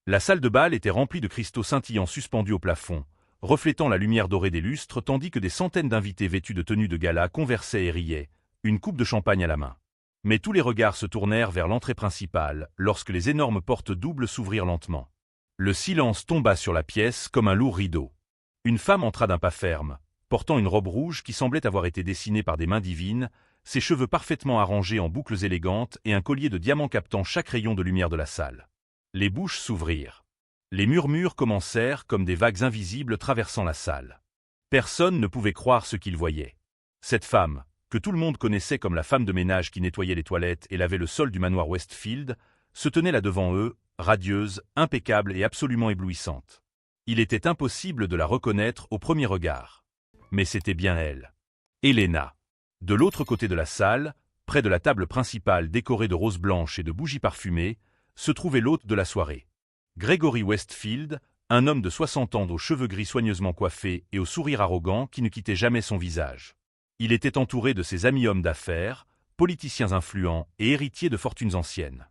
La salle de bal était remplie de cristaux scintillants suspendus au plafond, reflétant la lumière dorée des lustres tandis que des centaines d'invités vêtus de tenues de gala conversaient et riaient, une coupe de champagne à la main. Mais tous les regards se tournèrent vers l'entrée principale lorsque les énormes portes doubles s'ouvrirent lentement. Le silence tomba sur la pièce comme un lourd rideau. Une femme entra d'un pas ferme, portant une robe rouge qui semblait avoir été dessinée par des mains divines, ses cheveux parfaitement arrangés en boucles élégantes et un collier de diamants captant chaque rayon de lumière de la salle. Les bouches s'ouvrirent. Les murmures commencèrent comme des vagues invisibles traversant la salle. Personne ne pouvait croire ce qu'il voyait. Cette femme, que tout le monde connaissait comme la femme de ménage qui nettoyait les toilettes et lavait le sol du manoir Westfield, se tenait là devant eux, radieuse, impeccable et absolument éblouissante. Il était impossible de la reconnaître au premier regard. Mais c'était bien elle. Helena. De l'autre côté de la salle, près de la table principale décorée de roses blanches et de bougies parfumées, se trouvait l'hôte de la soirée. Gregory Westfield, un homme de 60 ans aux cheveux gris soigneusement coiffés et au sourire arrogant qui ne quittait jamais son visage. Il était entouré de ses amis hommes d'affaires, politiciens influents et héritiers de fortunes anciennes.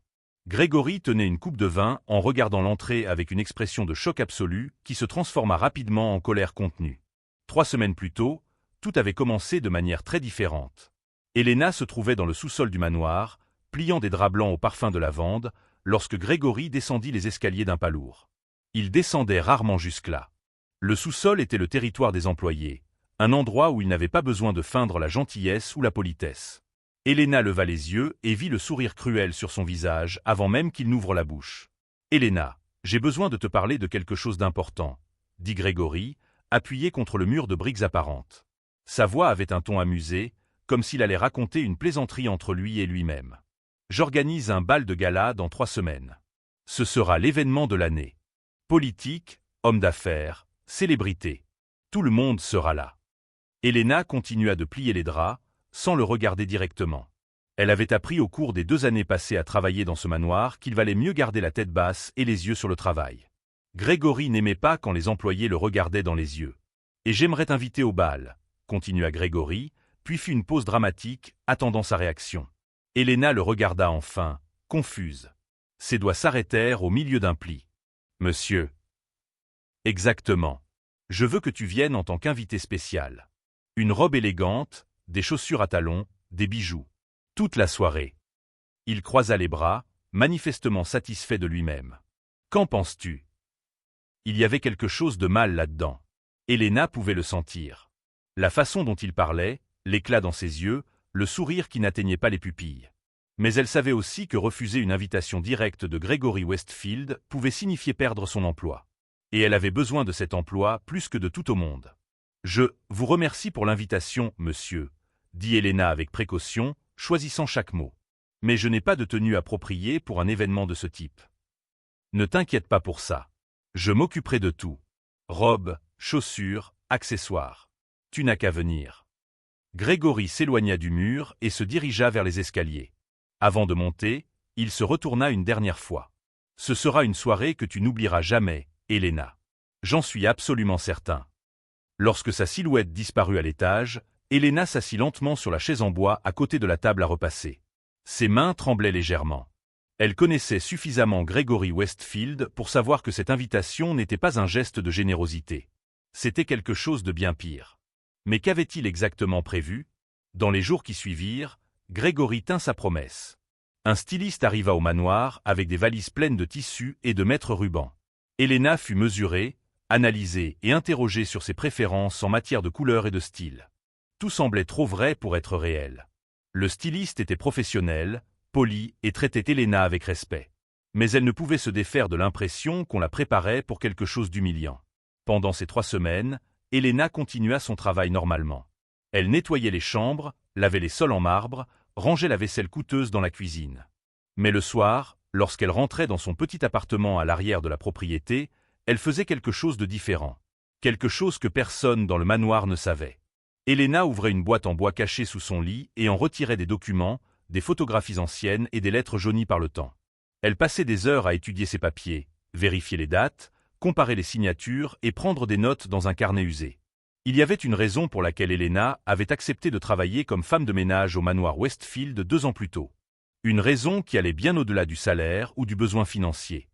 Gregory tenait une coupe de vin en regardant l'entrée avec une expression de choc absolu qui se transforma rapidement en colère contenue. 3 semaines plus tôt, tout avait commencé de manière très différente. Helena se trouvait dans le sous-sol du manoir, pliant des draps blancs au parfum de lavande, lorsque Gregory descendit les escaliers d'un pas lourd. Il descendait rarement jusque-là. Le sous-sol était le territoire des employés, un endroit où il n'avait pas besoin de feindre la gentillesse ou la politesse. Helena leva les yeux et vit le sourire cruel sur son visage avant même qu'il n'ouvre la bouche. « Helena, j'ai besoin de te parler de quelque chose d'important, » dit Gregory, appuyé contre le mur de briques apparentes. Sa voix avait un ton amusé, comme s'il allait raconter une plaisanterie entre lui et lui-même. « J'organise un bal de gala dans 3 semaines. Ce sera l'événement de l'année. Politique, hommes d'affaires, célébrités. Tout le monde sera là. » Helena continua de plier les draps, sans le regarder directement. Elle avait appris au cours des 2 années passées à travailler dans ce manoir qu'il valait mieux garder la tête basse et les yeux sur le travail. Gregory n'aimait pas quand les employés le regardaient dans les yeux. « Et j'aimerais t'inviter au bal, » continua Gregory, puis fit une pause dramatique, attendant sa réaction. Helena le regarda enfin, confuse. Ses doigts s'arrêtèrent au milieu d'un pli. « Monsieur. »« Exactement. Je veux que tu viennes en tant qu'invité spécial. Une robe élégante, des chaussures à talons, des bijoux. Toute la soirée. » Il croisa les bras, manifestement satisfait de lui-même. « Qu'en penses-tu » Il y avait quelque chose de mal là-dedans. Helena pouvait le sentir. La façon dont il parlait, l'éclat dans ses yeux, le sourire qui n'atteignait pas les pupilles. Mais elle savait aussi que refuser une invitation directe de Gregory Westfield pouvait signifier perdre son emploi. Et elle avait besoin de cet emploi plus que de tout au monde. « Je vous remercie pour l'invitation, monsieur, » dit Helena avec précaution, choisissant chaque mot. « Mais je n'ai pas de tenue appropriée pour un événement de ce type. »« Ne t'inquiète pas pour ça. Je m'occuperai de tout. Robe, chaussures, accessoires. Tu n'as qu'à venir. » Gregory s'éloigna du mur et se dirigea vers les escaliers. Avant de monter, il se retourna une dernière fois. « Ce sera une soirée que tu n'oublieras jamais, Helena. J'en suis absolument certain. » Lorsque sa silhouette disparut à l'étage, Helena s'assit lentement sur la chaise en bois à côté de la table à repasser. Ses mains tremblaient légèrement. Elle connaissait suffisamment Gregory Westfield pour savoir que cette invitation n'était pas un geste de générosité. C'était quelque chose de bien pire. Mais qu'avait-il exactement prévu? Dans les jours qui suivirent, Gregory tint sa promesse. Un styliste arriva au manoir avec des valises pleines de tissus et de maîtres rubans. Helena fut mesurée, analysée et interrogée sur ses préférences en matière de couleur et de style. Tout semblait trop vrai pour être réel. Le styliste était professionnel, poli et traitait Helena avec respect. Mais elle ne pouvait se défaire de l'impression qu'on la préparait pour quelque chose d'humiliant. Pendant ces 3 semaines, Helena continua son travail normalement. Elle nettoyait les chambres, lavait les sols en marbre, rangeait la vaisselle coûteuse dans la cuisine. Mais le soir, lorsqu'elle rentrait dans son petit appartement à l'arrière de la propriété, elle faisait quelque chose de différent. Quelque chose que personne dans le manoir ne savait. Helena ouvrait une boîte en bois cachée sous son lit et en retirait des documents, des photographies anciennes et des lettres jaunies par le temps. Elle passait des heures à étudier ses papiers, vérifier les dates, comparer les signatures et prendre des notes dans un carnet usé. Il y avait une raison pour laquelle Helena avait accepté de travailler comme femme de ménage au manoir Westfield 2 ans plus tôt. Une raison qui allait bien au-delà du salaire ou du besoin financier.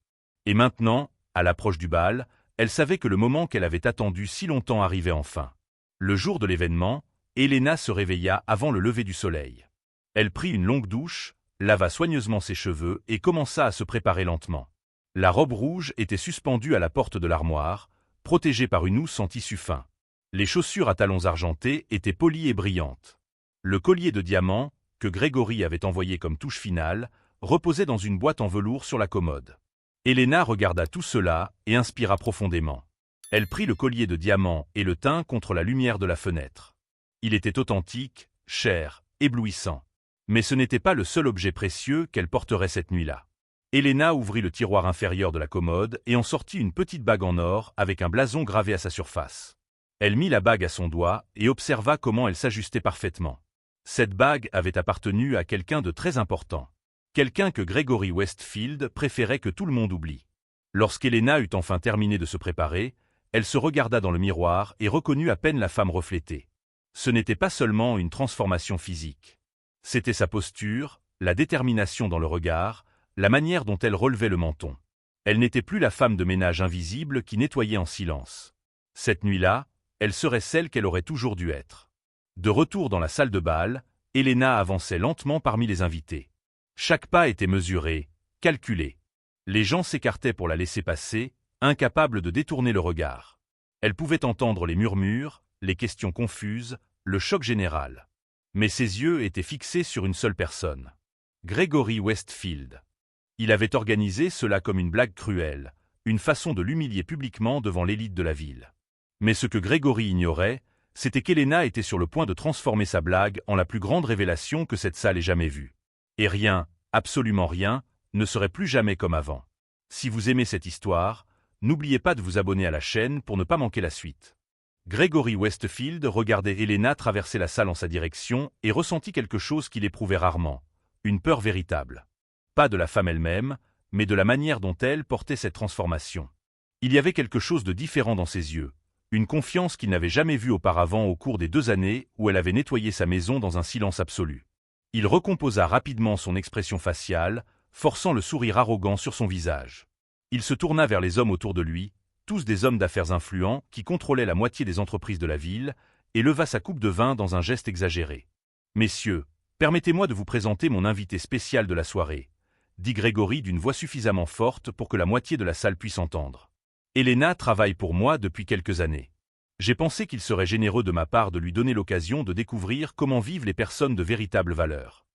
Et maintenant, à l'approche du bal, elle savait que le moment qu'elle avait attendu si longtemps arrivait enfin. Le jour de l'événement, Helena se réveilla avant le lever du soleil. Elle prit une longue douche, lava soigneusement ses cheveux et commença à se préparer lentement. La robe rouge était suspendue à la porte de l'armoire, protégée par une housse en tissu fin. Les chaussures à talons argentés étaient polies et brillantes. Le collier de diamants, que Grégory avait envoyé comme touche finale, reposait dans une boîte en velours sur la commode. Helena regarda tout cela et inspira profondément. Elle prit le collier de diamants et le tint contre la lumière de la fenêtre. Il était authentique, cher, éblouissant. Mais ce n'était pas le seul objet précieux qu'elle porterait cette nuit-là. Helena ouvrit le tiroir inférieur de la commode et en sortit une petite bague en or avec un blason gravé à sa surface. Elle mit la bague à son doigt et observa comment elle s'ajustait parfaitement. Cette bague avait appartenu à quelqu'un de très important. Quelqu'un que Grégory Westfield préférait que tout le monde oublie. Lorsqu'Helena eut enfin terminé de se préparer, elle se regarda dans le miroir et reconnut à peine la femme reflétée. Ce n'était pas seulement une transformation physique. C'était sa posture, la détermination dans le regard, la manière dont elle relevait le menton. Elle n'était plus la femme de ménage invisible qui nettoyait en silence. Cette nuit-là, elle serait celle qu'elle aurait toujours dû être. De retour dans la salle de bal, Helena avançait lentement parmi les invités. Chaque pas était mesuré, calculé. Les gens s'écartaient pour la laisser passer, incapables de détourner le regard. Elle pouvait entendre les murmures, les questions confuses, le choc général. Mais ses yeux étaient fixés sur une seule personne. Grégory Westfield. Il avait organisé cela comme une blague cruelle, une façon de l'humilier publiquement devant l'élite de la ville. Mais ce que Grégory ignorait, c'était qu'Helena était sur le point de transformer sa blague en la plus grande révélation que cette salle ait jamais vue. Et rien, absolument rien, ne serait plus jamais comme avant. Si vous aimez cette histoire, n'oubliez pas de vous abonner à la chaîne pour ne pas manquer la suite. Grégory Westfield regardait Helena traverser la salle en sa direction et ressentit quelque chose qu'il éprouvait rarement, une peur véritable. Pas de la femme elle-même, mais de la manière dont elle portait cette transformation. Il y avait quelque chose de différent dans ses yeux, une confiance qu'il n'avait jamais vue auparavant au cours des 2 années où elle avait nettoyé sa maison dans un silence absolu. Il recomposa rapidement son expression faciale, forçant le sourire arrogant sur son visage. Il se tourna vers les hommes autour de lui, tous des hommes d'affaires influents qui contrôlaient la moitié des entreprises de la ville, et leva sa coupe de vin dans un geste exagéré. « Messieurs, permettez-moi de vous présenter mon invité spécial de la soirée, » dit Grégory d'une voix suffisamment forte pour que la moitié de la salle puisse entendre. « Helena travaille pour moi depuis quelques années. J'ai pensé qu'il serait généreux de ma part de lui donner l'occasion de découvrir comment vivent les personnes de véritable valeur. »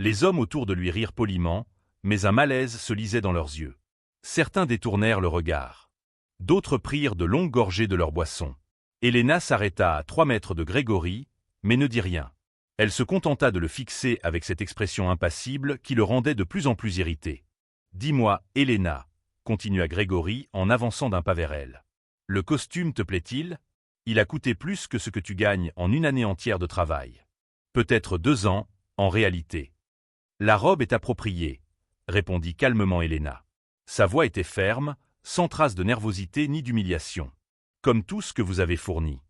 Les hommes autour de lui rirent poliment, mais un malaise se lisait dans leurs yeux. Certains détournèrent le regard. D'autres prirent de longues gorgées de leur boisson. Helena s'arrêta à 3 mètres de Grégory, mais ne dit rien. Elle se contenta de le fixer avec cette expression impassible qui le rendait de plus en plus irrité. « Dis-moi, Helena, » continua Grégory en avançant d'un pas vers elle. « Le costume te plaît-il ? Il a coûté plus que ce que tu gagnes en une année entière de travail. Peut-être 2 ans, en réalité. » « La robe est appropriée, » répondit calmement Helena. Sa voix était ferme, sans trace de nervosité ni d'humiliation. « Comme tout ce que vous avez fourni. »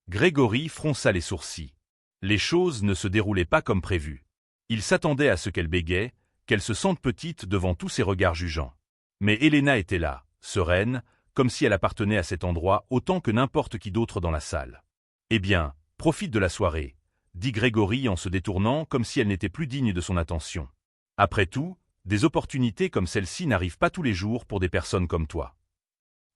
Grégory fronça les sourcils. Les choses ne se déroulaient pas comme prévu. Il s'attendait à ce qu'elle bégaie, qu'elle se sente petite devant tous ces regards jugeants. Mais Helena était là, sereine, comme si elle appartenait à cet endroit autant que n'importe qui d'autre dans la salle. « Eh bien, profite de la soirée, » dit Grégory en se détournant comme si elle n'était plus digne de son attention. « Après tout, des opportunités comme celle-ci n'arrivent pas tous les jours pour des personnes comme toi. »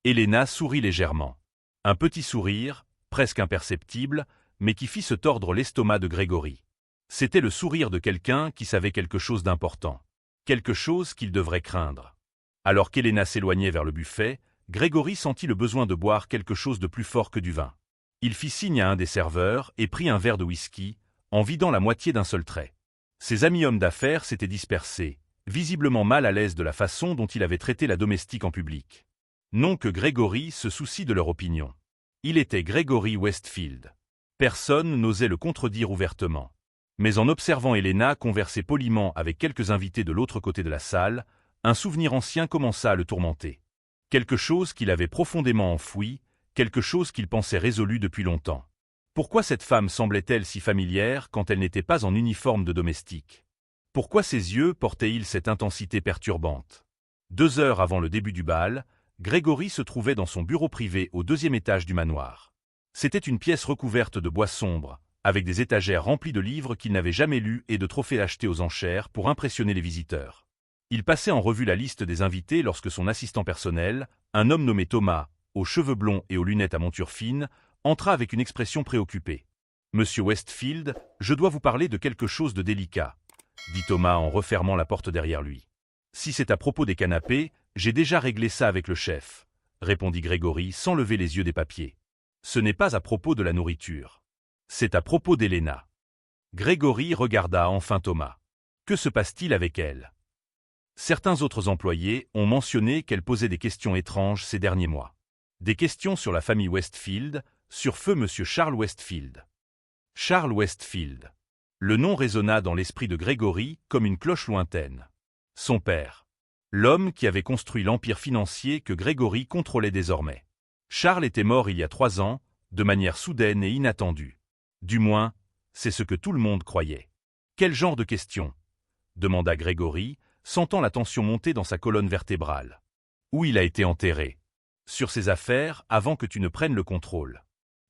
Helena sourit légèrement. Un petit sourire, presque imperceptible, mais qui fit se tordre l'estomac de Grégory. C'était le sourire de quelqu'un qui savait quelque chose d'important. Quelque chose qu'il devrait craindre. Alors qu'Helena s'éloignait vers le buffet, Grégory sentit le besoin de boire quelque chose de plus fort que du vin. Il fit signe à un des serveurs et prit un verre de whisky, en vidant la moitié d'un seul trait. Ses amis hommes d'affaires s'étaient dispersés, visiblement mal à l'aise de la façon dont il avait traité la domestique en public. Non que Grégory se soucie de leur opinion. Il était Grégory Westfield. Personne n'osait le contredire ouvertement. Mais en observant Helena converser poliment avec quelques invités de l'autre côté de la salle, un souvenir ancien commença à le tourmenter. Quelque chose qu'il avait profondément enfoui, quelque chose qu'il pensait résolu depuis longtemps. Pourquoi cette femme semblait-elle si familière quand elle n'était pas en uniforme de domestique? Pourquoi ses yeux portaient-ils cette intensité perturbante? 2 heures avant le début du bal, Grégory se trouvait dans son bureau privé au 2e étage du manoir. C'était une pièce recouverte de bois sombre, avec des étagères remplies de livres qu'il n'avait jamais lus et de trophées achetés aux enchères pour impressionner les visiteurs. Il passait en revue la liste des invités lorsque son assistant personnel, un homme nommé Thomas, aux cheveux blonds et aux lunettes à monture fine, entra avec une expression préoccupée. « Monsieur Westfield, je dois vous parler de quelque chose de délicat, » dit Thomas en refermant la porte derrière lui. « Si c'est à propos des canapés, j'ai déjà réglé ça avec le chef, » répondit Grégory sans lever les yeux des papiers. « Ce n'est pas à propos de la nourriture. C'est à propos d'Elena. » Grégory regarda enfin Thomas. Que se passe-t-il avec elle? Certains autres employés ont mentionné qu'elle posait des questions étranges ces derniers mois. Des questions sur la famille Westfield, sur feu Monsieur Charles Westfield. Charles Westfield. Le nom résonna dans l'esprit de Grégory comme une cloche lointaine. Son père. L'homme qui avait construit l'empire financier que Grégory contrôlait désormais. Charles était mort il y a 3 ans, de manière soudaine et inattendue. Du moins, c'est ce que tout le monde croyait. Quel genre de questions? Demanda Grégory, sentant la tension monter dans sa colonne vertébrale. Où il a été enterré? Sur ses affaires avant que tu ne prennes le contrôle.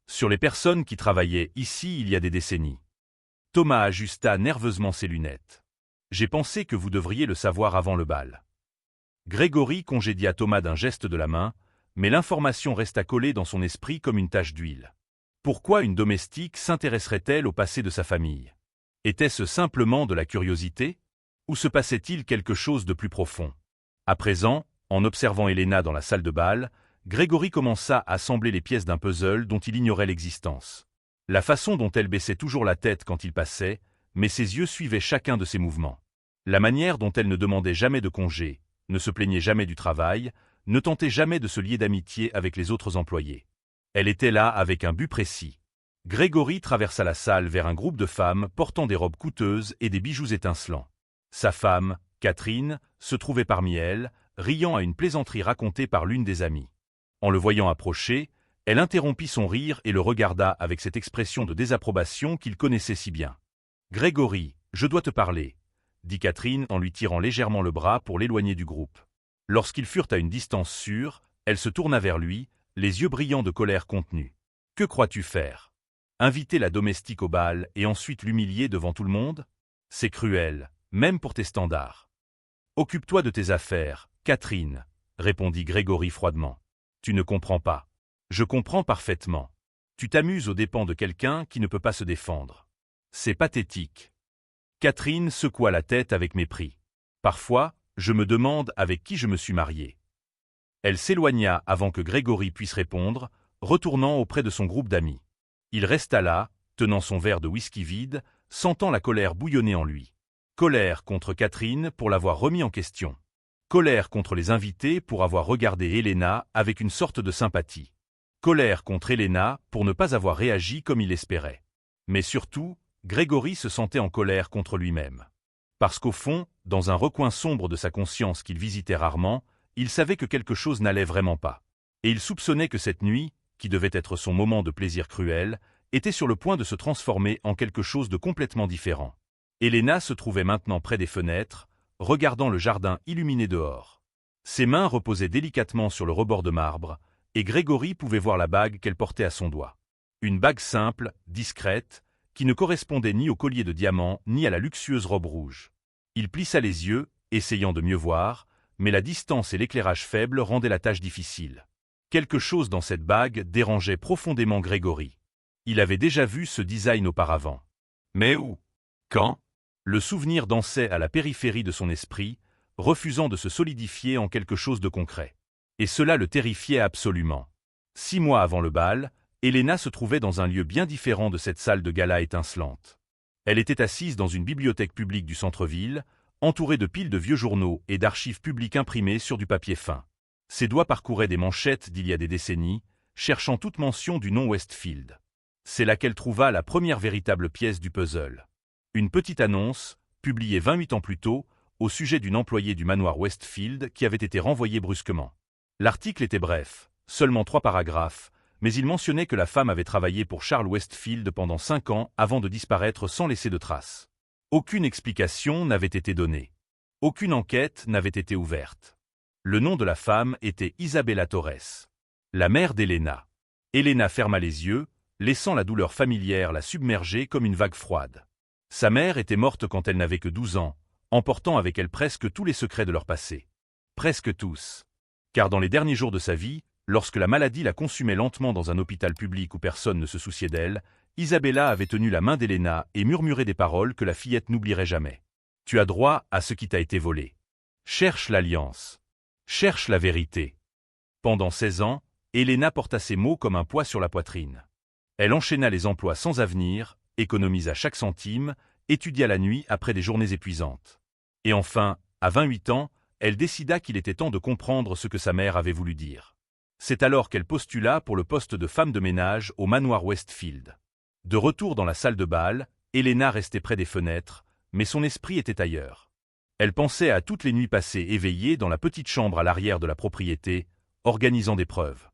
Sur les personnes qui travaillaient ici il y a des décennies. Thomas ajusta nerveusement ses lunettes. J'ai pensé que vous devriez le savoir avant le bal. Grégory congédia Thomas d'un geste de la main, mais l'information resta collée dans son esprit comme une tache d'huile. Pourquoi une domestique s'intéresserait-elle au passé de sa famille? Était-ce simplement de la curiosité? Ou se passait-il quelque chose de plus profond? À présent, en observant Elena dans la salle de bal, Grégory commença à assembler les pièces d'un puzzle dont il ignorait l'existence. La façon dont elle baissait toujours la tête quand il passait, mais ses yeux suivaient chacun de ses mouvements. La manière dont elle ne demandait jamais de congé, ne se plaignait jamais du travail, ne tentait jamais de se lier d'amitié avec les autres employés. Elle était là avec un but précis. Grégory traversa la salle vers un groupe de femmes portant des robes coûteuses et des bijoux étincelants. Sa femme, Catherine, se trouvait parmi elles, riant à une plaisanterie racontée par l'une des amies. En le voyant approcher, elle interrompit son rire et le regarda avec cette expression de désapprobation qu'il connaissait si bien. « Grégory, je dois te parler, » dit Catherine en lui tirant légèrement le bras pour l'éloigner du groupe. Lorsqu'ils furent à une distance sûre, elle se tourna vers lui, les yeux brillants de colère contenue. « Que crois-tu faire? Inviter la domestique au bal et ensuite l'humilier devant tout le monde? C'est cruel, même pour tes standards. »« Occupe-toi de tes affaires, Catherine, » répondit Grégory froidement. « Tu ne comprends pas. Je comprends parfaitement. Tu t'amuses aux dépens de quelqu'un qui ne peut pas se défendre. C'est pathétique. » Catherine secoua la tête avec mépris. « Parfois, je me demande avec qui je me suis mariée. » Elle s'éloigna avant que Grégory puisse répondre, retournant auprès de son groupe d'amis. Il resta là, tenant son verre de whisky vide, sentant la colère bouillonner en lui. Colère contre Catherine pour l'avoir remis en question. Colère contre les invités pour avoir regardé Elena avec une sorte de sympathie. Colère contre Elena pour ne pas avoir réagi comme il l'espérait. Mais surtout, Grégory se sentait en colère contre lui-même. Parce qu'au fond, dans un recoin sombre de sa conscience qu'il visitait rarement, il savait que quelque chose n'allait vraiment pas. Et il soupçonnait que cette nuit, qui devait être son moment de plaisir cruel, était sur le point de se transformer en quelque chose de complètement différent. Elena se trouvait maintenant près des fenêtres, regardant le jardin illuminé dehors. Ses mains reposaient délicatement sur le rebord de marbre, et Grégory pouvait voir la bague qu'elle portait à son doigt. Une bague simple, discrète, qui ne correspondait ni au collier de diamants ni à la luxueuse robe rouge. Il plissa les yeux, essayant de mieux voir, mais la distance et l'éclairage faible rendaient la tâche difficile. Quelque chose dans cette bague dérangeait profondément Grégory. Il avait déjà vu ce design auparavant. Mais où? Quand? Le souvenir dansait à la périphérie de son esprit, refusant de se solidifier en quelque chose de concret. Et cela le terrifiait absolument. 6 mois avant le bal, Elena se trouvait dans un lieu bien différent de cette salle de gala étincelante. Elle était assise dans une bibliothèque publique du centre-ville, entourée de piles de vieux journaux et d'archives publiques imprimées sur du papier fin. Ses doigts parcouraient des manchettes d'il y a des décennies, cherchant toute mention du nom Westfield. C'est là qu'elle trouva la première véritable pièce du puzzle. Une petite annonce, publiée 28 ans plus tôt, au sujet d'une employée du manoir Westfield qui avait été renvoyée brusquement. L'article était bref, seulement 3 paragraphes, mais il mentionnait que la femme avait travaillé pour Charles Westfield pendant 5 ans avant de disparaître sans laisser de traces. Aucune explication n'avait été donnée. Aucune enquête n'avait été ouverte. Le nom de la femme était Isabella Torres, la mère d'Elena. Elena ferma les yeux, laissant la douleur familière la submerger comme une vague froide. Sa mère était morte quand elle n'avait que 12 ans, emportant avec elle presque tous les secrets de leur passé. Presque tous. Car dans les derniers jours de sa vie, lorsque la maladie la consumait lentement dans un hôpital public où personne ne se souciait d'elle, Isabella avait tenu la main d'Elena et murmuré des paroles que la fillette n'oublierait jamais. « Tu as droit à ce qui t'a été volé. Cherche l'alliance. Cherche la vérité. » Pendant 16 ans, Elena porta ces mots comme un poids sur la poitrine. Elle enchaîna les emplois sans avenir, économisa chaque centime, étudia la nuit après des journées épuisantes. Et enfin, à 28 ans, elle décida qu'il était temps de comprendre ce que sa mère avait voulu dire. C'est alors qu'elle postula pour le poste de femme de ménage au manoir Westfield. De retour dans la salle de bal, Elena restait près des fenêtres, mais son esprit était ailleurs. Elle pensait à toutes les nuits passées éveillée dans la petite chambre à l'arrière de la propriété, organisant des preuves.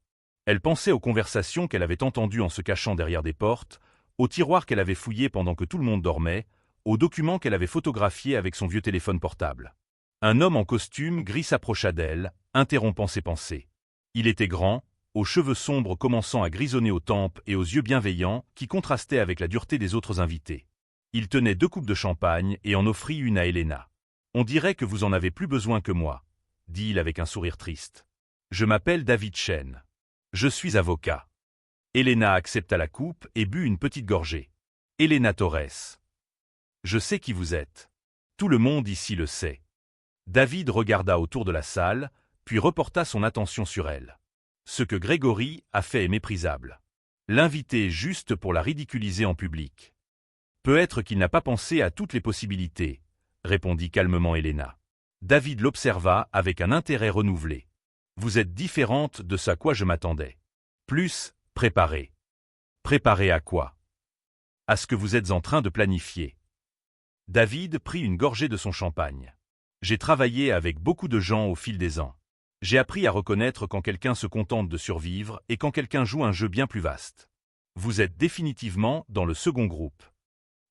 Elle pensait aux conversations qu'elle avait entendues en se cachant derrière des portes, aux tiroirs qu'elle avait fouillés pendant que tout le monde dormait, aux documents qu'elle avait photographiés avec son vieux téléphone portable. Un homme en costume gris s'approcha d'elle, interrompant ses pensées. Il était grand, aux cheveux sombres commençant à grisonner aux tempes et aux yeux bienveillants qui contrastaient avec la dureté des autres invités. Il tenait 2 coupes de champagne et en offrit une à Elena. « On dirait que vous en avez plus besoin que moi, » dit-il avec un sourire triste. « Je m'appelle David Chen. Je suis avocat. » Elena accepta la coupe et but une petite gorgée. « Elena Torres. Je sais qui vous êtes. Tout le monde ici le sait. » David regarda autour de la salle, puis reporta son attention sur elle. Ce que Grégory a fait est méprisable. L'inviter juste pour la ridiculiser en public. Peut-être qu'il n'a pas pensé à toutes les possibilités, répondit calmement Elena. David l'observa avec un intérêt renouvelé. Vous êtes différente de ce à quoi je m'attendais. Plus, préparée. Préparée à quoi? À ce que vous êtes en train de planifier. David prit une gorgée de son champagne. J'ai travaillé avec beaucoup de gens au fil des ans. J'ai appris à reconnaître quand quelqu'un se contente de survivre et quand quelqu'un joue un jeu bien plus vaste. Vous êtes définitivement dans le second groupe.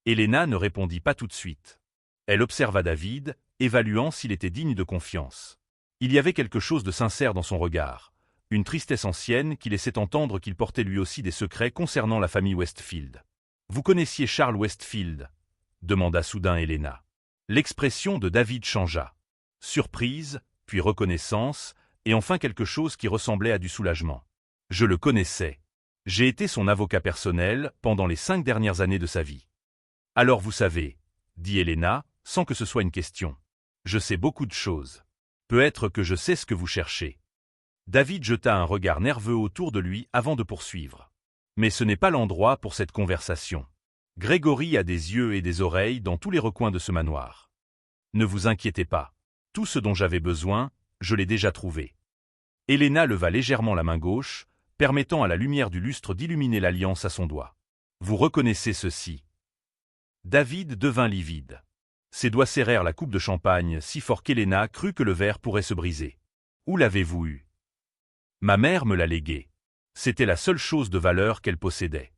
Elena ne répondit pas tout de suite. Elle observa David, évaluant s'il était digne de confiance. Il y avait quelque chose de sincère dans son regard, une tristesse ancienne qui laissait entendre qu'il portait lui aussi des secrets concernant la famille Westfield. « Vous connaissiez Charles Westfield ?» demanda soudain Elena. L'expression de David changea. Surprise, puis reconnaissance, et enfin quelque chose qui ressemblait à du soulagement. « Je le connaissais. J'ai été son avocat personnel pendant les 5 dernières années de sa vie. »« Alors vous savez, » dit Elena, sans que ce soit une question. « Je sais beaucoup de choses. Peut-être que je sais ce que vous cherchez. » David jeta un regard nerveux autour de lui avant de poursuivre. « Mais ce n'est pas l'endroit pour cette conversation. Grégory a des yeux et des oreilles dans tous les recoins de ce manoir. Ne vous inquiétez pas. Tout ce dont j'avais besoin, je l'ai déjà trouvé. » Elena leva légèrement la main gauche, permettant à la lumière du lustre d'illuminer l'alliance à son doigt. « Vous reconnaissez ceci ?» David devint livide. Ses doigts serrèrent la coupe de champagne si fort qu'Elena crut que le verre pourrait se briser. « Où l'avez-vous eu ?»« Ma mère me l'a légué. C'était la seule chose de valeur qu'elle possédait. »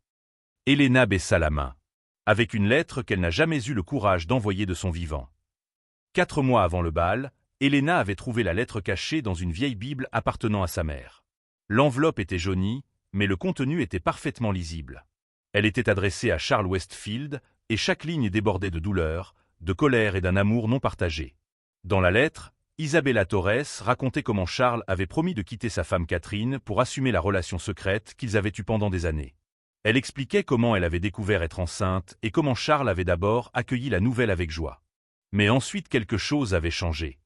Elena baissa la main, avec une lettre qu'elle n'a jamais eu le courage d'envoyer de son vivant. 4 mois avant le bal, Elena avait trouvé la lettre cachée dans une vieille Bible appartenant à sa mère. L'enveloppe était jaunie, mais le contenu était parfaitement lisible. Elle était adressée à Charles Westfield, et chaque ligne débordait de douleur, de colère et d'un amour non partagé. Dans la lettre, Isabella Torres racontait comment Charles avait promis de quitter sa femme Catherine pour assumer la relation secrète qu'ils avaient eue pendant des années. Elle expliquait comment elle avait découvert être enceinte et comment Charles avait d'abord accueilli la nouvelle avec joie. Mais ensuite quelque chose avait changé.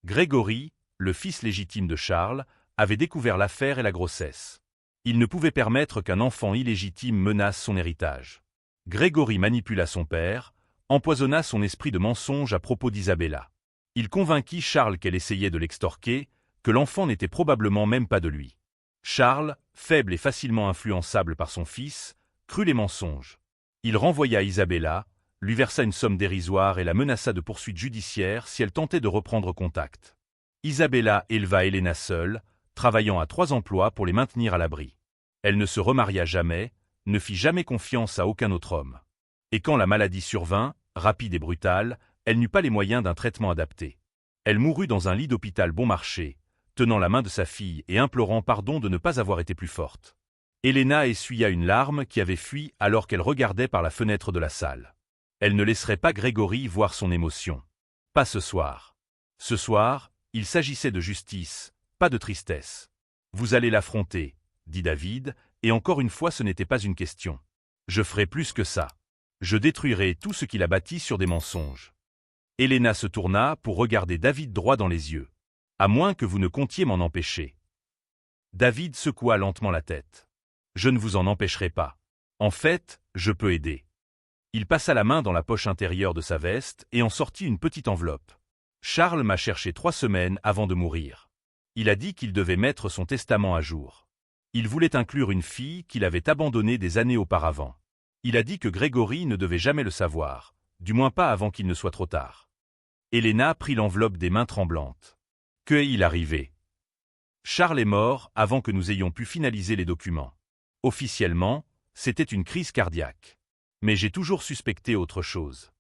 Grégory, le fils légitime de Charles, avait découvert l'affaire et la grossesse. Il ne pouvait permettre qu'un enfant illégitime menace son héritage. Grégory manipula son père, empoisonna son esprit de mensonge à propos d'Isabella. Il convainquit Charles qu'elle essayait de l'extorquer, que l'enfant n'était probablement même pas de lui. Charles, faible et facilement influençable par son fils, crut les mensonges. Il renvoya Isabella, lui versa une somme dérisoire et la menaça de poursuites judiciaires si elle tentait de reprendre contact. Isabella éleva Elena seule, travaillant à 3 emplois pour les maintenir à l'abri. Elle ne se remaria jamais, ne fit jamais confiance à aucun autre homme. Et quand la maladie survint, rapide et brutale, elle n'eut pas les moyens d'un traitement adapté. Elle mourut dans un lit d'hôpital bon marché, tenant la main de sa fille et implorant pardon de ne pas avoir été plus forte. Elena essuya une larme qui avait fui alors qu'elle regardait par la fenêtre de la salle. Elle ne laisserait pas Grégory voir son émotion. Pas ce soir. Ce soir, il s'agissait de justice, pas de tristesse. Vous allez l'affronter, dit David, et encore une fois ce n'était pas une question. Je ferai plus que ça. Je détruirai tout ce qu'il a bâti sur des mensonges. Elena se tourna pour regarder David droit dans les yeux. À moins que vous ne comptiez m'en empêcher. David secoua lentement la tête. Je ne vous en empêcherai pas. En fait, je peux aider. Il passa la main dans la poche intérieure de sa veste et en sortit une petite enveloppe. Charles m'a cherché 3 semaines avant de mourir. Il a dit qu'il devait mettre son testament à jour. Il voulait inclure une fille qu'il avait abandonnée des années auparavant. Il a dit que Grégory ne devait jamais le savoir, du moins pas avant qu'il ne soit trop tard. Elena prit l'enveloppe des mains tremblantes. Que est-il arrivé? Charles est mort avant que nous ayons pu finaliser les documents. Officiellement, c'était une crise cardiaque. Mais j'ai toujours suspecté autre chose.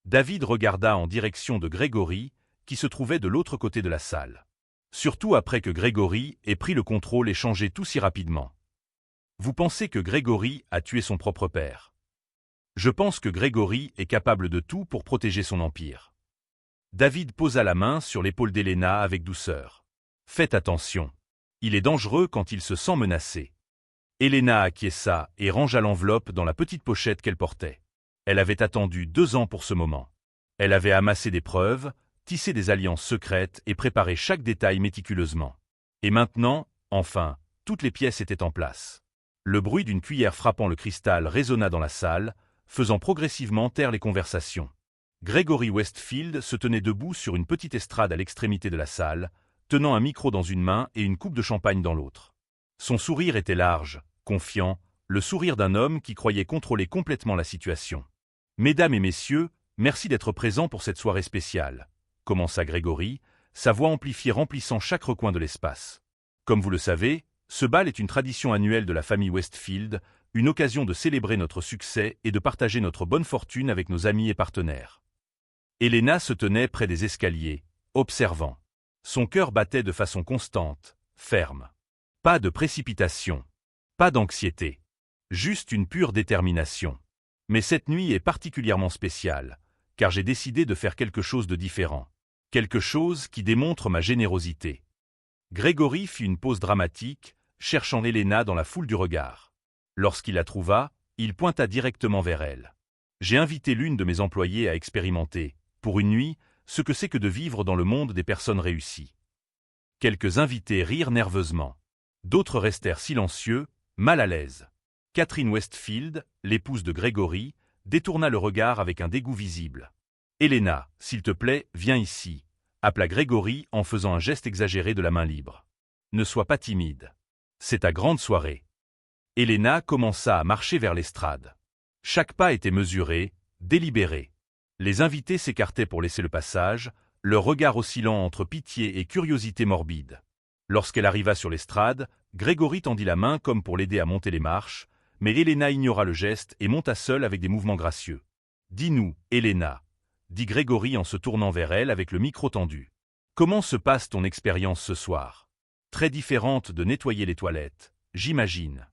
David regarda en direction de Grégory, qui se trouvait de l'autre côté de la salle. Surtout après que Grégory ait pris le contrôle et changé tout si rapidement. Vous pensez que Grégory a tué son propre père? Je pense que Grégory est capable de tout pour protéger son empire. David posa la main sur l'épaule d'Elena avec douceur. Faites attention. Il est dangereux quand il se sent menacé. Elena acquiesça et rangea l'enveloppe dans la petite pochette qu'elle portait. Elle avait attendu 2 ans pour ce moment. Elle avait amassé des preuves, tissé des alliances secrètes et préparé chaque détail méticuleusement. Et maintenant, enfin, toutes les pièces étaient en place. Le bruit d'une cuillère frappant le cristal résonna dans la salle, faisant progressivement taire les conversations. Grégory Westfield se tenait debout sur une petite estrade à l'extrémité de la salle, tenant un micro dans une main et une coupe de champagne dans l'autre. Son sourire était large, confiant, le sourire d'un homme qui croyait contrôler complètement la situation. « Mesdames et messieurs, merci d'être présents pour cette soirée spéciale », commença Grégory, sa voix amplifiée remplissant chaque recoin de l'espace. Comme vous le savez, ce bal est une tradition annuelle de la famille Westfield, une occasion de célébrer notre succès et de partager notre bonne fortune avec nos amis et partenaires. Elena se tenait près des escaliers, observant. Son cœur battait de façon constante, ferme. Pas de précipitation. Pas d'anxiété. Juste une pure détermination. Mais cette nuit est particulièrement spéciale, car j'ai décidé de faire quelque chose de différent. Quelque chose qui démontre ma générosité. Grégory fit une pause dramatique, cherchant Elena dans la foule du regard. Lorsqu'il la trouva, il pointa directement vers elle. J'ai invité l'une de mes employées à expérimenter, pour une nuit, ce que c'est que de vivre dans le monde des personnes réussies. Quelques invités rirent nerveusement. D'autres restèrent silencieux, mal à l'aise. Catherine Westfield, l'épouse de Grégory, détourna le regard avec un dégoût visible. « Elena, s'il te plaît, viens ici », appela Grégory en faisant un geste exagéré de la main libre. « Ne sois pas timide. C'est ta grande soirée. » Elena commença à marcher vers l'estrade. Chaque pas était mesuré, délibéré. Les invités s'écartaient pour laisser le passage, leur regard oscillant entre pitié et curiosité morbide. Lorsqu'elle arriva sur l'estrade, Grégory tendit la main comme pour l'aider à monter les marches, mais Elena ignora le geste et monta seule avec des mouvements gracieux. « Dis-nous, Elena », dit Grégory en se tournant vers elle avec le micro tendu. « Comment se passe ton expérience ce soir? Très différente de nettoyer les toilettes, j'imagine. »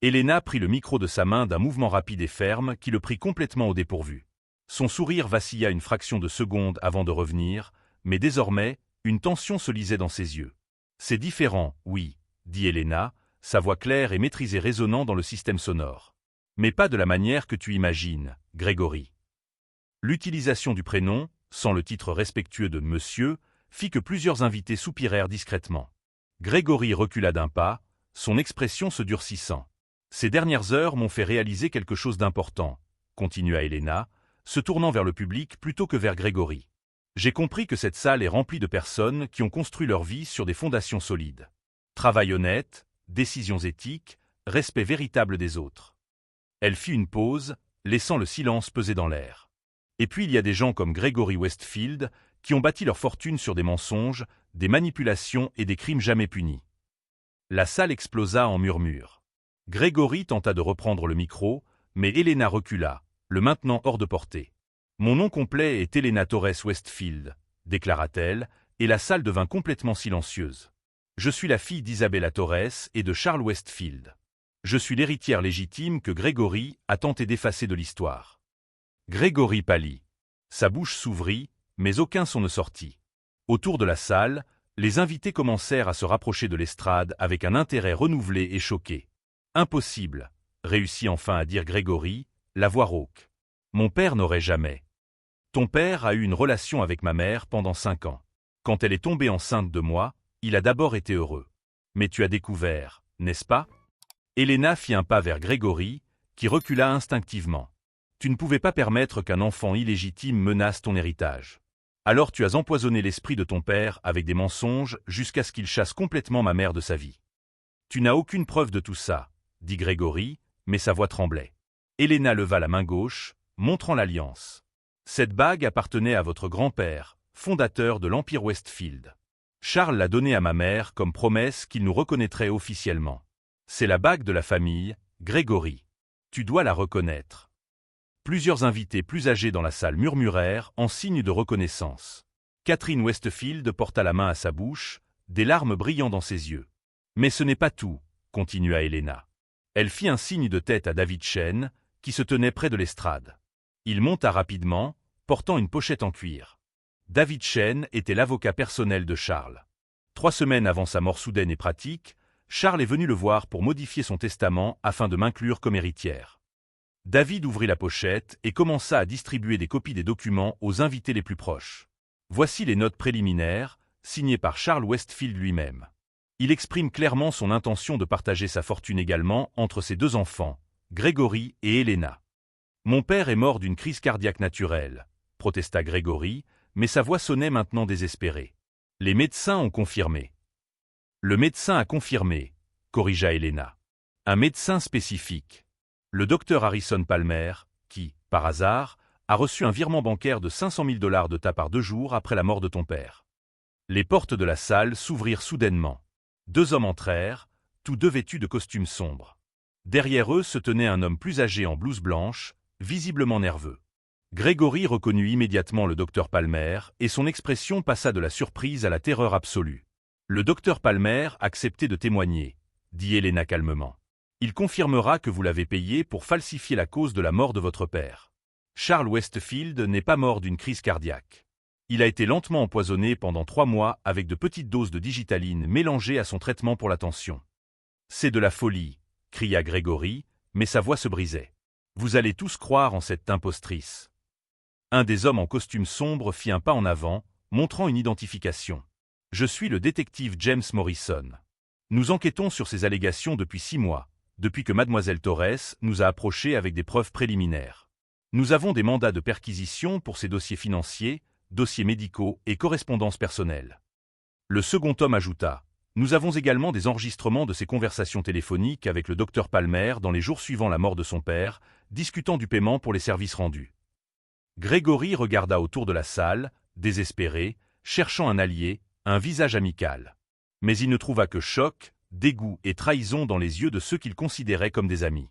Elena prit le micro de sa main d'un mouvement rapide et ferme qui le prit complètement au dépourvu. Son sourire vacilla une fraction de seconde avant de revenir, mais désormais, une tension se lisait dans ses yeux. « C'est différent, oui, » dit Elena, sa voix claire et maîtrisée résonnant dans le système sonore. « Mais pas de la manière que tu imagines, Grégory. » L'utilisation du prénom, sans le titre respectueux de « monsieur », fit que plusieurs invités soupirèrent discrètement. Grégory recula d'un pas, son expression se durcissant. « Ces dernières heures m'ont fait réaliser quelque chose d'important, » continua Elena, se tournant vers le public plutôt que vers Grégory. « J'ai compris que cette salle est remplie de personnes qui ont construit leur vie sur des fondations solides. Travail honnête, décisions éthiques, respect véritable des autres. » Elle fit une pause, laissant le silence peser dans l'air. « Et puis il y a des gens comme Grégory Westfield qui ont bâti leur fortune sur des mensonges, des manipulations et des crimes jamais punis. » La salle explosa en murmures. Grégory tenta de reprendre le micro, mais Elena recula, le maintenant hors de portée. « Mon nom complet est Elena Torres Westfield », déclara-t-elle, et la salle devint complètement silencieuse. Je suis la fille d'Isabella Torres et de Charles Westfield. Je suis l'héritière légitime que Grégory a tenté d'effacer de l'histoire. » Grégory pâlit. Sa bouche s'ouvrit, mais aucun son ne sortit. Autour de la salle, les invités commencèrent à se rapprocher de l'estrade avec un intérêt renouvelé et choqué. « Impossible !» réussit enfin à dire Grégory, la voix rauque. « Mon père n'aurait jamais. » « Ton père a eu une relation avec ma mère pendant 5 ans. Quand elle est tombée enceinte de moi, il a d'abord été heureux. Mais tu as découvert, n'est-ce pas ?» Elena fit un pas vers Grégory, qui recula instinctivement. « Tu ne pouvais pas permettre qu'un enfant illégitime menace ton héritage. Alors tu as empoisonné l'esprit de ton père avec des mensonges jusqu'à ce qu'il chasse complètement ma mère de sa vie. »« Tu n'as aucune preuve de tout ça, » dit Grégory, mais sa voix tremblait. Elena leva la main gauche, montrant l'alliance. « Cette bague appartenait à votre grand-père, fondateur de l'Empire Westfield. Charles l'a donnée à ma mère comme promesse qu'il nous reconnaîtrait officiellement. C'est la bague de la famille, Grégory. Tu dois la reconnaître. » Plusieurs invités plus âgés dans la salle murmurèrent en signe de reconnaissance. Catherine Westfield porta la main à sa bouche, des larmes brillant dans ses yeux. « Mais ce n'est pas tout, » continua Elena. Elle fit un signe de tête à David Chen, qui se tenait près de l'estrade. Il monta rapidement, portant une pochette en cuir. David Chen était l'avocat personnel de Charles. 3 semaines avant sa mort soudaine et pratique, Charles est venu le voir pour modifier son testament afin de m'inclure comme héritière. David ouvrit la pochette et commença à distribuer des copies des documents aux invités les plus proches. Voici les notes préliminaires, signées par Charles Westfield lui-même. Il exprime clairement son intention de partager sa fortune également entre ses 2 enfants, Grégory et Elena. « Mon père est mort d'une crise cardiaque naturelle », protesta Grégory, mais sa voix sonnait maintenant désespérée. « Les médecins ont confirmé. » « Le médecin a confirmé, » corrigea Elena. « Un médecin spécifique. Le docteur Harrison Palmer, qui, par hasard, a reçu un virement bancaire de 500 000 $ de ta part 2 jours après la mort de ton père. » Les portes de la salle s'ouvrirent soudainement. 2 hommes entrèrent, tous 2 vêtus de costumes sombres. Derrière eux se tenait un homme plus âgé en blouse blanche, visiblement nerveux. Grégory reconnut immédiatement le docteur Palmer et son expression passa de la surprise à la terreur absolue. « Le docteur Palmer acceptait de témoigner, » dit Elena calmement. « Il confirmera que vous l'avez payé pour falsifier la cause de la mort de votre père. Charles Westfield n'est pas mort d'une crise cardiaque. Il a été lentement empoisonné pendant 3 mois avec de petites doses de digitaline mélangées à son traitement pour la tension. »« C'est de la folie, » cria Grégory, mais sa voix se brisait. « Vous allez tous croire en cette impostrice. » Un des hommes en costume sombre fit un pas en avant, montrant une identification. « Je suis le détective James Morrison. Nous enquêtons sur ces allégations depuis 6 mois, depuis que mademoiselle Torres nous a approchés avec des preuves préliminaires. Nous avons des mandats de perquisition pour ces dossiers financiers, dossiers médicaux et correspondances personnelles. » Le second homme ajouta. « Nous avons également des enregistrements de ses conversations téléphoniques avec le docteur Palmer dans les jours suivant la mort de son père, discutant du paiement pour les services rendus. » Grégory regarda autour de la salle, désespéré, cherchant un allié, un visage amical. Mais il ne trouva que choc, dégoût et trahison dans les yeux de ceux qu'il considérait comme des amis.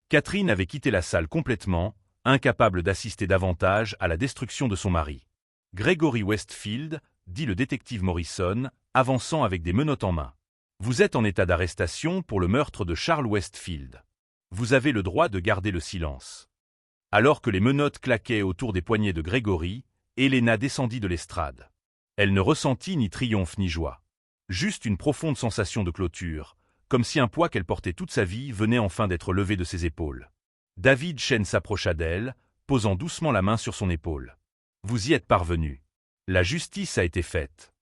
Catherine avait quitté la salle complètement, incapable d'assister davantage à la destruction de son mari. « Grégory Westfield, » dit le détective Morrison, avançant avec des menottes en main. « Vous êtes en état d'arrestation pour le meurtre de Charles Westfield. Vous avez le droit de garder le silence. » Alors que les menottes claquaient autour des poignets de Grégory, Elena descendit de l'estrade. Elle ne ressentit ni triomphe ni joie. Juste une profonde sensation de clôture, comme si un poids qu'elle portait toute sa vie venait enfin d'être levé de ses épaules. David Chen s'approcha d'elle, posant doucement la main sur son épaule. « Vous y êtes parvenu. La justice a été faite. »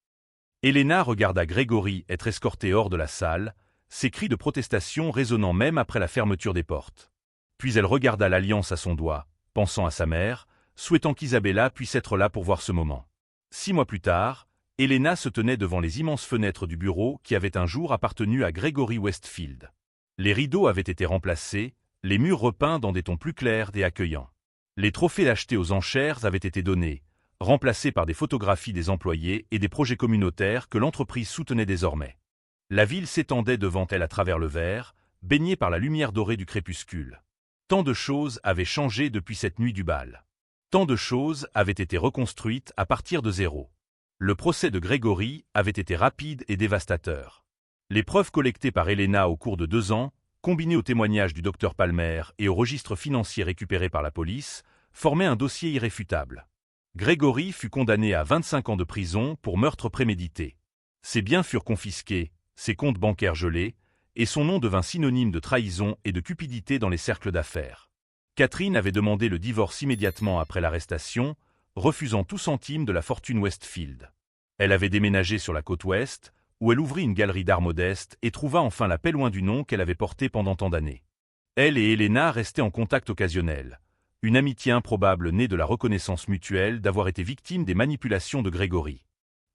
Elena regarda Grégory être escorté hors de la salle, ses cris de protestation résonnant même après la fermeture des portes. Puis elle regarda l'alliance à son doigt, pensant à sa mère, souhaitant qu'Isabella puisse être là pour voir ce moment. 6 mois plus tard, Elena se tenait devant les immenses fenêtres du bureau qui avaient un jour appartenu à Grégory Westfield. Les rideaux avaient été remplacés, les murs repeints dans des tons plus clairs et accueillants. Les trophées achetés aux enchères avaient été donnés, remplacés par des photographies des employés et des projets communautaires que l'entreprise soutenait désormais. La ville s'étendait devant elle à travers le verre, baignée par la lumière dorée du crépuscule. Tant de choses avaient changé depuis cette nuit du bal. Tant de choses avaient été reconstruites à partir de zéro. Le procès de Grégory avait été rapide et dévastateur. Les preuves collectées par Elena au cours de 2 ans, combinées aux témoignages du docteur Palmer et aux registres financiers récupérés par la police, formaient un dossier irréfutable. Gregory fut condamné à 25 ans de prison pour meurtre prémédité. Ses biens furent confisqués, ses comptes bancaires gelés, et son nom devint synonyme de trahison et de cupidité dans les cercles d'affaires. Catherine avait demandé le divorce immédiatement après l'arrestation, refusant tout centime de la fortune Westfield. Elle avait déménagé sur la côte ouest, où elle ouvrit une galerie d'art modeste et trouva enfin la paix loin du nom qu'elle avait porté pendant tant d'années. Elle et Elena restaient en contact occasionnel, une amitié improbable née de la reconnaissance mutuelle d'avoir été victime des manipulations de Gregory.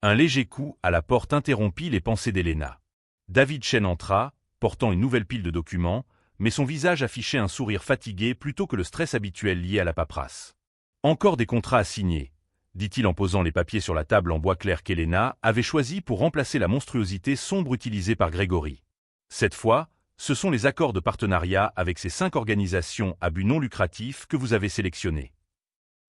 Un léger coup à la porte interrompit les pensées d'Elena. David Chen entra, portant une nouvelle pile de documents, mais son visage affichait un sourire fatigué plutôt que le stress habituel lié à la paperasse. « Encore des contrats à signer », dit-il en posant les papiers sur la table en bois clair qu'Elena avait choisi pour remplacer la monstruosité sombre utilisée par Gregory. Cette fois, ce sont les accords de partenariat avec ces 5 organisations à but non lucratif que vous avez sélectionnés.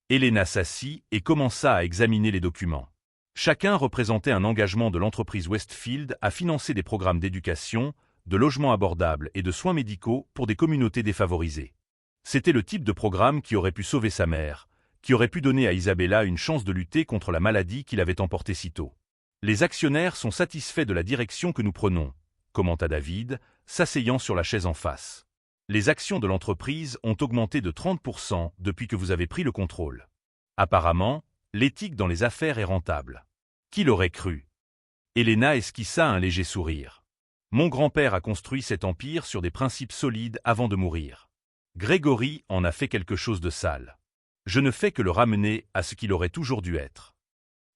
Elena s'assit et commença à examiner les documents. Chacun représentait un engagement de l'entreprise Westfield à financer des programmes d'éducation, de logements abordables et de soins médicaux pour des communautés défavorisées. C'était le type de programme qui aurait pu sauver sa mère, qui aurait pu donner à Isabella une chance de lutter contre la maladie qui l'avait emportée si tôt. Les actionnaires sont satisfaits de la direction que nous prenons, commenta David, s'asseyant sur la chaise en face. Les actions de l'entreprise ont augmenté de 30% depuis que vous avez pris le contrôle. Apparemment, l'éthique dans les affaires est rentable. Qui l'aurait cru? Elena esquissa un léger sourire. Mon grand-père a construit cet empire sur des principes solides avant de mourir. Gregory en a fait quelque chose de sale. Je ne fais que le ramener à ce qu'il aurait toujours dû être.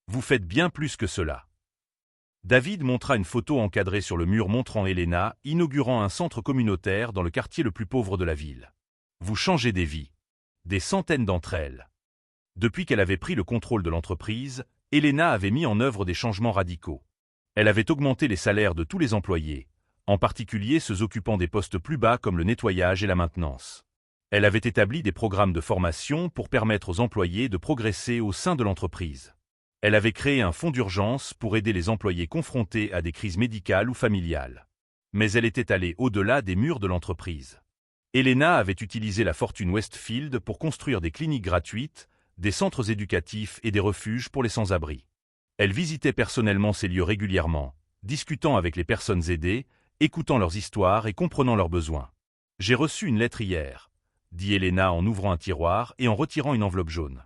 Vous faites bien plus que cela. David montra une photo encadrée sur le mur montrant Elena inaugurant un centre communautaire dans le quartier le plus pauvre de la ville. Vous changez des vies. Des centaines d'entre elles. Depuis qu'elle avait pris le contrôle de l'entreprise, Elena avait mis en œuvre des changements radicaux. Elle avait augmenté les salaires de tous les employés, en particulier ceux occupant des postes plus bas comme le nettoyage et la maintenance. Elle avait établi des programmes de formation pour permettre aux employés de progresser au sein de l'entreprise. Elle avait créé un fonds d'urgence pour aider les employés confrontés à des crises médicales ou familiales. Mais elle était allée au-delà des murs de l'entreprise. Elena avait utilisé la fortune Westfield pour construire des cliniques gratuites, des centres éducatifs et des refuges pour les sans-abri. Elle visitait personnellement ces lieux régulièrement, discutant avec les personnes aidées, écoutant leurs histoires et comprenant leurs besoins. « J'ai reçu une lettre hier », dit Elena en ouvrant un tiroir et en retirant une enveloppe jaune.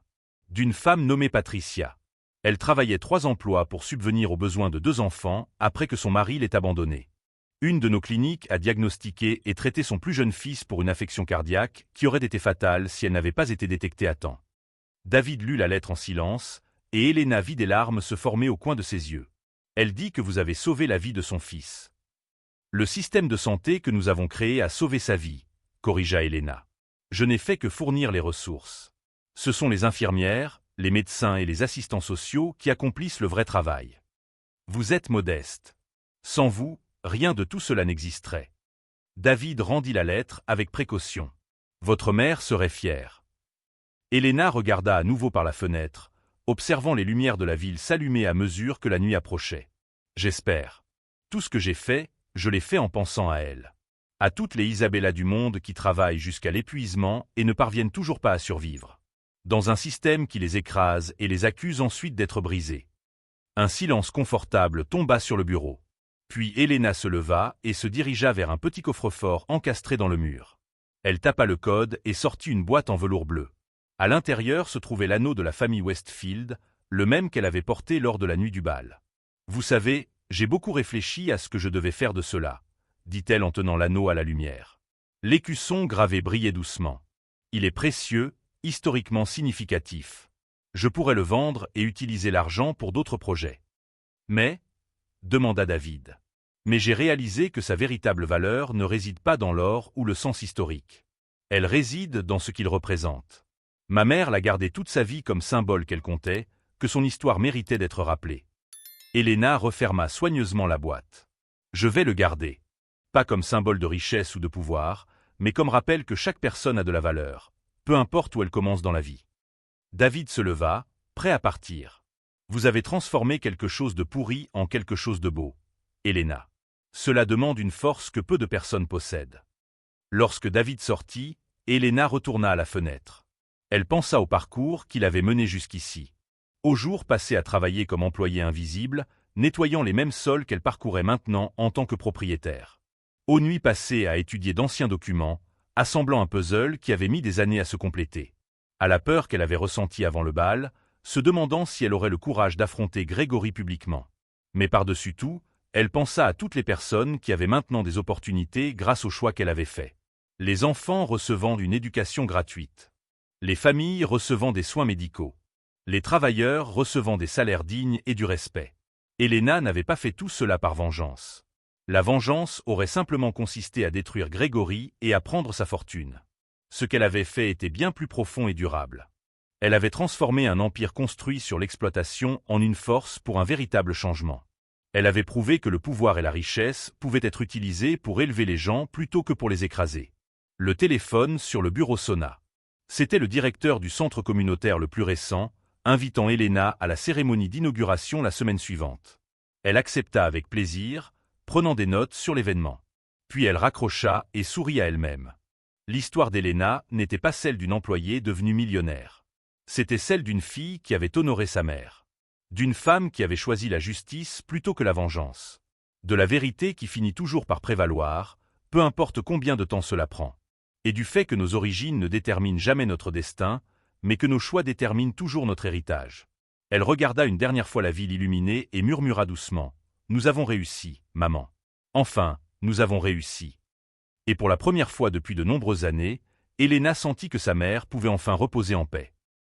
D'une femme nommée Patricia. Elle travaillait 3 emplois pour subvenir aux besoins de 2 enfants après que son mari l'ait abandonnée. Une de nos cliniques a diagnostiqué et traité son plus jeune fils pour une affection cardiaque qui aurait été fatale si elle n'avait pas été détectée à temps. David lut la lettre en silence, et Elena vit des larmes se former au coin de ses yeux. Elle dit que vous avez sauvé la vie de son fils. Le système de santé que nous avons créé a sauvé sa vie, corrigea Elena. Je n'ai fait que fournir les ressources. Ce sont les infirmières, les médecins et les assistants sociaux qui accomplissent le vrai travail. Vous êtes modeste. Sans vous, rien de tout cela n'existerait. David rendit la lettre avec précaution. Votre mère serait fière. Elena regarda à nouveau par la fenêtre, observant les lumières de la ville s'allumer à mesure que la nuit approchait. J'espère. Tout ce que j'ai fait, je l'ai fait en pensant à elle. À toutes les Isabella du monde qui travaillent jusqu'à l'épuisement et ne parviennent toujours pas à survivre. Dans un système qui les écrase et les accuse ensuite d'être brisés. Un silence confortable tomba sur le bureau. Puis Elena se leva et se dirigea vers un petit coffre-fort encastré dans le mur. Elle tapa le code et sortit une boîte en velours bleu. À l'intérieur se trouvait l'anneau de la famille Westfield, le même qu'elle avait porté lors de la nuit du bal. Vous savez, j'ai beaucoup réfléchi à ce que je devais faire de cela, dit-elle en tenant l'anneau à la lumière. L'écusson gravé brillait doucement. Il est précieux, historiquement significatif. Je pourrais le vendre et utiliser l'argent pour d'autres projets. Mais, demanda David. Mais j'ai réalisé que sa véritable valeur ne réside pas dans l'or ou le sens historique. Elle réside dans ce qu'il représente. Ma mère l'a gardé toute sa vie comme symbole qu'elle comptait, que son histoire méritait d'être rappelée. Elena referma soigneusement la boîte. Je vais le garder. Pas comme symbole de richesse ou de pouvoir, mais comme rappel que chaque personne a de la valeur, peu importe où elle commence dans la vie. David se leva, prêt à partir. Vous avez transformé quelque chose de pourri en quelque chose de beau, Elena. Cela demande une force que peu de personnes possèdent. Lorsque David sortit, Helena retourna à la fenêtre. Elle pensa au parcours qu'il avait mené jusqu'ici. Aux jours passés à travailler comme employée invisible, nettoyant les mêmes sols qu'elle parcourait maintenant en tant que propriétaire. Aux nuits passées à étudier d'anciens documents, assemblant un puzzle qui avait mis des années à se compléter. À la peur qu'elle avait ressentie avant le bal, se demandant si elle aurait le courage d'affronter Grégory publiquement. Mais par-dessus tout, elle pensa à toutes les personnes qui avaient maintenant des opportunités grâce au choix qu'elle avait fait. Les enfants recevant une éducation gratuite. Les familles recevant des soins médicaux. Les travailleurs recevant des salaires dignes et du respect. Helena n'avait pas fait tout cela par vengeance. La vengeance aurait simplement consisté à détruire Grégory et à prendre sa fortune. Ce qu'elle avait fait était bien plus profond et durable. Elle avait transformé un empire construit sur l'exploitation en une force pour un véritable changement. Elle avait prouvé que le pouvoir et la richesse pouvaient être utilisés pour élever les gens plutôt que pour les écraser. Le téléphone sur le bureau sonna. C'était le directeur du centre communautaire le plus récent, invitant Helena à la cérémonie d'inauguration la semaine suivante. Elle accepta avec plaisir, prenant des notes sur l'événement. Puis elle raccrocha et sourit à elle-même. L'histoire d'Helena n'était pas celle d'une employée devenue millionnaire. C'était celle d'une fille qui avait honoré sa mère. D'une femme qui avait choisi la justice plutôt que la vengeance. De la vérité qui finit toujours par prévaloir, peu importe combien de temps cela prend. Et du fait que nos origines ne déterminent jamais notre destin, mais que nos choix déterminent toujours notre héritage. Elle regarda une dernière fois la ville illuminée et murmura doucement. « Nous avons réussi, maman. Enfin, nous avons réussi. » Et pour la première fois depuis de nombreuses années, Helena sentit que sa mère pouvait enfin reposer en paix.